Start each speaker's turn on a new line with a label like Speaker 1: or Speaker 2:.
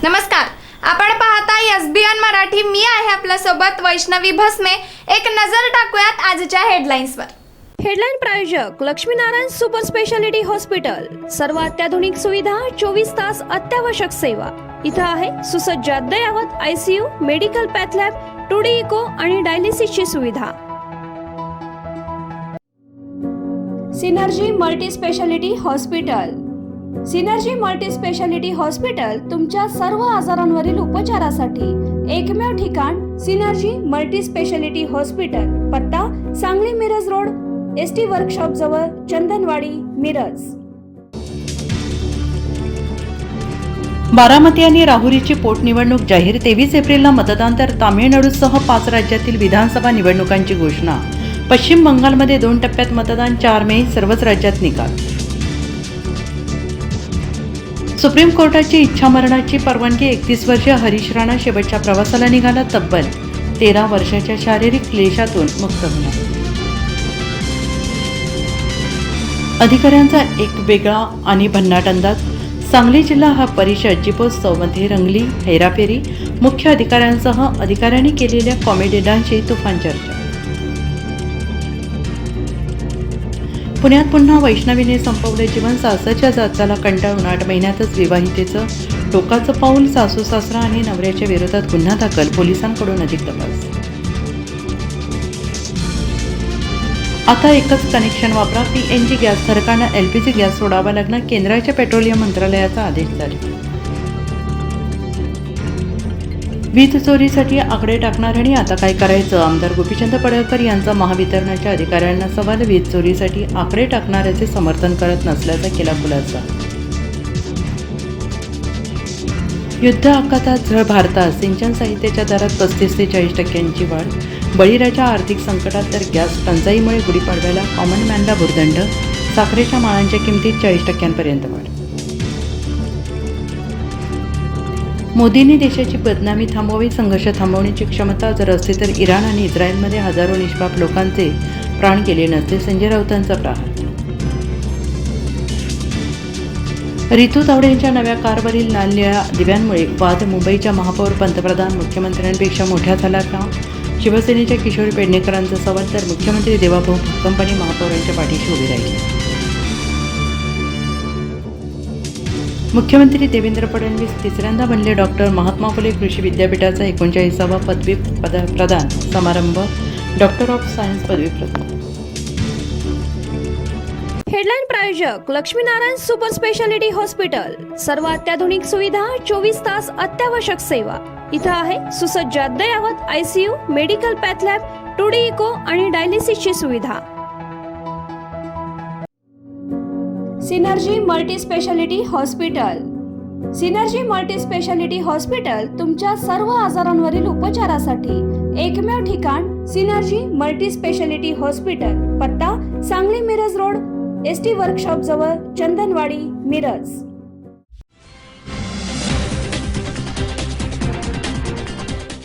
Speaker 1: नमस्कार, आपण पाहताय एसबीएन मराठी. मी आहे आपल्या सोबत वैष्णवी भस्मे. एक नजर टाकूयात आजच्या हेडलाईन्सवर.
Speaker 2: हेडलाईन प्रायोजक लक्ष्मीनारायण सुपर स्पेशालिटी हॉस्पिटल. सर्व अत्याधुनिक सुविधा, 24 तास अत्यावश्यक सेवा. इथं आहे सुसज्ज अद्ययावत ICU, medical path lab, 2D echo आणि डायलिसिसची सुविधा. Synergy multi speciality hospital. Synergy multi speciality hospital तुमच्या सर्व आजारांवरील उपचारासाठी एकमेव ठिकाण. Synergy multi speciality hospital. पत्ता Sangli Miraj road, ST workshop जवळ, चंदनवाडी, मिरज.
Speaker 3: बारामती आणि राहुरीची पोटनिवडणूक जाहीर. 23 एप्रिलला मतदान. तर तामिळनाडूसह 5 राज्यातील विधानसभा निवडणुकांची घोषणा. पश्चिम बंगालमध्ये 2 टप्प्यात मतदान. 4 मे सर्वच राज्यात निकाल. सुप्रीम कोर्टाची इच्छामरणाची परवानगी. 31 वर्षीय हरीश राणा शेवटच्या प्रवासाला निघाला. तब्बल 13 वर्षाच्या शारीरिक क्लेशातून मुक्त होणार. अधिकाऱ्यांचा एक वेगळा आणि भन्नाट अंदाज. सांगली जिल्हा हा परिषद दीपोत्सवमध्ये रंगली. हेराफेरी. मुख्य अधिकाऱ्यांसह अधिकाऱ्यांनी केलेल्या कॉमेडियन्सची तुफान चर्चा. पुण्यात पुन्हा वैष्णवीने संपवले जीवन. सासरच्या जाचाला कंटाळून 8 महिन्यातच विवाहितेचं टोकाचं पाऊल. सासू सासरा आणि नवऱ्याच्या विरोधात गुन्हा दाखल. पोलिसांकडून अधिक तपास. आता एकच कनेक्शन वापरा. PNG गॅस धारकांना LPG गॅस सोडावा लागणार. केंद्राच्या पेट्रोलियम मंत्रालयाचा आदेश जारी. वीज चोरीसाठी आकडे टाकणाऱ्यांनी आता काय करायचं? आमदार गोपीचंद पडळकर यांचा महावितरणाच्या अधिकाऱ्यांना सवाल. वीज चोरीसाठी आकडे टाकणाऱ्याचे समर्थन करत नसल्याचा केला खुलासा. युद्ध आखातात झळ भारतात. सिंचन साहित्याच्या दरात 35 ते 40% वाढ. बळीराच्या आर्थिक संकटात तर गॅस टंचाईमुळे गुढीपाडव्याला कॉमन मॅनला भुर्दंड. साखरेच्या माळांच्या किमतीत 40% वाढ. मोदींनी देशाची बदनामी थांबवावी. संघर्ष थांबवण्याची क्षमता जर असते तर इराण आणि इस्रायलमध्ये हजारो निष्पाप लोकांचे प्राण गेले नसते. संजय राऊतांचा प्रहार. रितू तावडे यांच्या नव्या कारवरील लाल निळ्या दिव्यांमुळे वाद. मुंबईच्या महापौर पंतप्रधान मुख्यमंत्र्यांपेक्षा मोठ्या झाला का? शिवसेनेच्या किशोरी पेडणेकरांचा सवाल. तर मुख्यमंत्री देवाभाऊ भक्कमपणे महापौरांच्या पाठीशी उभे राहिले. मुख्यमंत्री देवेंद्र फडणवीस तिसऱ्यांदा बनले डॉक्टर. महात्मा फुले कृषी विद्यापीठाचा 39वा पदवी प्रदान समारंभ. डॉक्टर ऑफ सायन्स पदवी प्रदान.
Speaker 2: हेडलाईन प्रायोजक लक्ष्मीनारायण सुपर स्पेशालिटी हॉस्पिटल. सर्व अत्याधुनिक सुविधा, 24 तास अत्यावश्यक सेवा. इथं आहे सुसज्ज अद्ययावत ICU, medical path lab, 2D echo आणि डायलिसिसची सुविधा. Synergy multi speciality hospital. Synergy multi speciality hospital तुमच्या सर्व आजारांवरील उपचारासाठी एकमेव ठिकाण. Synergy multi speciality hospital. पत्ता Sangli Miraj road, ST workshop जवळ, चंदनवाडी, मिरज.